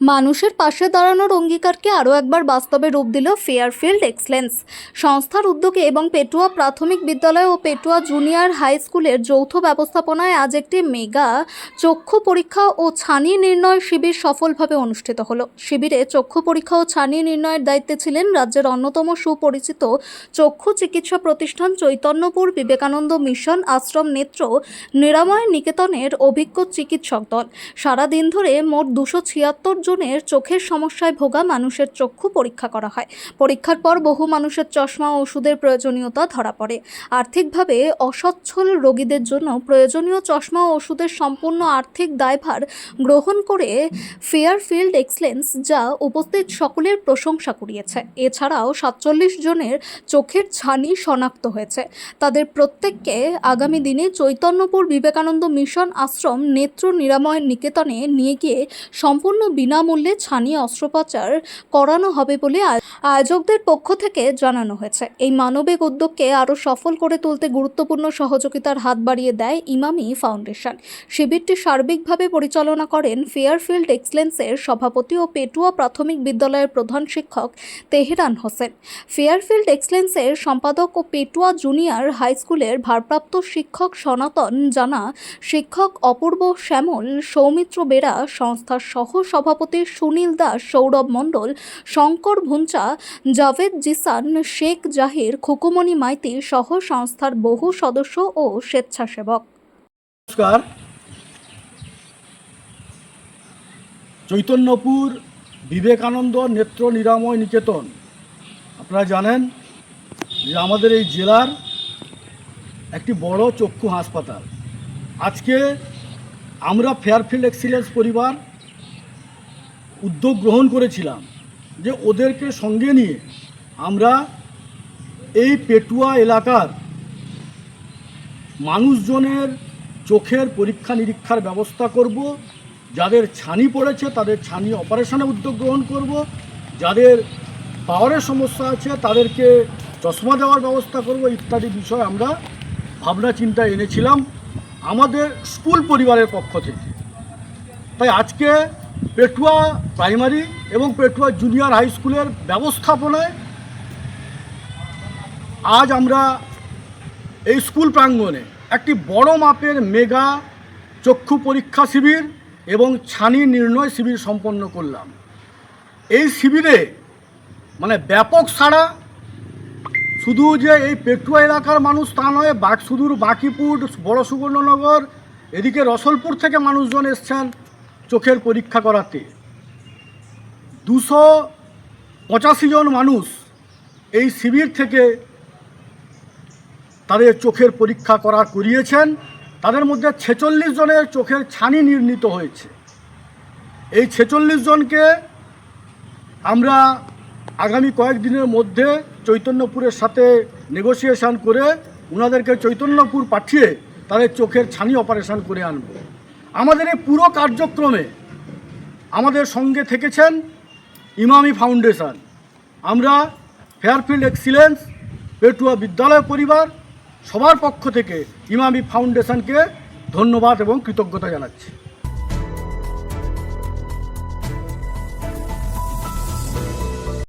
মানুষের পাশে দাঁড়ানোর অঙ্গীকারকে আরও একবার বাস্তবে রূপ দিল ফেয়ারফিল্ড এক্সেলেন্স সংস্থার উদ্যোগে এবং পেটুয়া প্রাথমিক বিদ্যালয় ও পেটুয়া জুনিয়র হাই স্কুলের যৌথ ব্যবস্থাপনায় আজ একটি মেগা চক্ষু পরীক্ষা ও ছানি নির্ণয় শিবির সফলভাবে অনুষ্ঠিত হলো। শিবিরে চক্ষু পরীক্ষা ও ছানি নির্ণয়ের দায়িত্বে ছিলেন রাজ্যের অন্যতম সুপরিচিত চক্ষু চিকিৎসা প্রতিষ্ঠান চৈতন্যপুর বিবেকানন্দ মিশন আশ্রম নেত্র নিরাময় নিকেতনের অভিজ্ঞ চিকিৎসক দল। সারাদিন ধরে মোট 276 জনের চোখের সমস্যায় ভোগা মানুষের চক্ষু পরীক্ষা করা হয়। পরীক্ষার পর বহু মানুষের চশমা ও ওষুধের প্রয়োজনীয়তা ধরা পড়ে। আর্থিকভাবে অসচ্ছল রোগীদের জন্য প্রয়োজনীয় চশমা ও ওষুধের সম্পূর্ণ আর্থিক দায়ভার গ্রহণ করে ফেয়ারফিল্ড এক্সেলেন্স যা উপস্থিত সকলের প্রশংসা কুড়িয়েছে। এছাড়াও 47 জনের চোখের ছানি শনাক্ত হয়েছে। তাদের প্রত্যেককে আগামী দিনে চৈতন্যপুর বিবেকানন্দ মিশন আশ্রম নেত্র নিরাময় নিকেতনে নিয়ে গিয়ে সম্পূর্ণ বিনামূল্যে ছানি অস্ত্রোপচার করানো হবে বলে আয়োজকদের পক্ষ থেকে জানানো হয়েছে। এই মানবিক উদ্যোগকে আরও সফল করে তুলতে গুরুত্বপূর্ণ সহযোগিতার হাত বাড়িয়ে দেয় ইমামি ফাউন্ডেশন। শিবিরটি সার্বিকভাবে পরিচালনা করেন ফেয়ারফিল্ড এক্সেলেন্সের সভাপতি ও পেটুয়া প্রাথমিক বিদ্যালয়ের প্রধান শিক্ষক তেহরান হোসেন। ফেয়ারফিল্ড এক্সেলেন্সের সম্পাদক ও পেটুয়া জুনিয়র হাই স্কুলের ভারপ্রাপ্ত শিক্ষক সনাতন জানা, শিক্ষক অপূর্ব শ্যামল, সৌমিত্র বেরা, সংস্থার সহ সভাপতি সুনীল দাস, সৌরভ মণ্ডল, শঙ্কর ভুঞ্চা, জাভেদ জিসান, শেখ জাহির, খুকুমণি মাইতি সহ সংস্থার বহু সদস্য ও স্বেচ্ছাসেবক। নমস্কার। চৈতন্যপুর বিবেকানন্দ নেত্র নিরাময় নিকেতন, আপনারা জানেন যে আমাদের এই জেলার একটি বড় চক্ষু হাসপাতাল। আজকে আমরা ফেয়ারফিল্ড এক্সেলেন্স পরিবার উদ্যোগ গ্রহণ করেছিলাম যে ওদেরকে সঙ্গে নিয়ে আমরা এই পেটুয়া এলাকার মানুষজনের চোখের পরীক্ষা নিরীক্ষার ব্যবস্থা করব। যাদের ছানি পড়েছে তাদের ছানি অপারেশনে উদ্যোগ গ্রহণ করব। যাদের পাওয়ারের সমস্যা আছে তাদেরকে চশমা দেওয়ার ব্যবস্থা করব ইত্যাদি বিষয় আমরা ভাবনা চিন্তা এনেছিলাম আমাদের স্কুল পরিবারের পক্ষ থেকে। তাই আজকে পেটুয়া প্রাইমারি এবং পেটুয়া জুনিয়র হাই স্কুলের ব্যবস্থাপনায় আজ আমরা এই স্কুল প্রাঙ্গণে একটি বড় মাপের মেগা চক্ষু পরীক্ষা শিবির এবং ছানি নির্ণয় শিবির সম্পন্ন করলাম। এই শিবিরে ব্যাপক সাড়া, শুধু যে এই পেটুয়া এলাকার মানুষ তা নয়, সুদূর বাঁকিপুর, বড় সুবর্ণনগর, এদিকে রসলপুর থেকে মানুষজন এসছেন চোখের পরীক্ষা করাতে। 285 জন মানুষ এই শিবির থেকে তাদের চোখের পরীক্ষা করিয়েছেন। তাদের মধ্যে 46 জনের চোখের ছানি নির্ণীত হয়েছে। এই 46 জনকে আমরা আগামী কয়েকদিনের মধ্যে চৈতন্যপুরের সাথে নেগোসিয়েশন করে ওনাদেরকে চৈতন্যপুর পাঠিয়ে তাদের চোখের ছানি অপারেশন করে আনব। আমাদের এই পুরো কার্যক্রমে আমাদের সঙ্গে থেকেছেন ইমামি ফাউন্ডেশন। আমরা ফেয়ারফিল্ড এক্সেলেন্স পেটুয়া বিদ্যালয় পরিবার সবার পক্ষ থেকে ইমামি ফাউন্ডেশনকে ধন্যবাদ এবং কৃতজ্ঞতা জানাচ্ছি।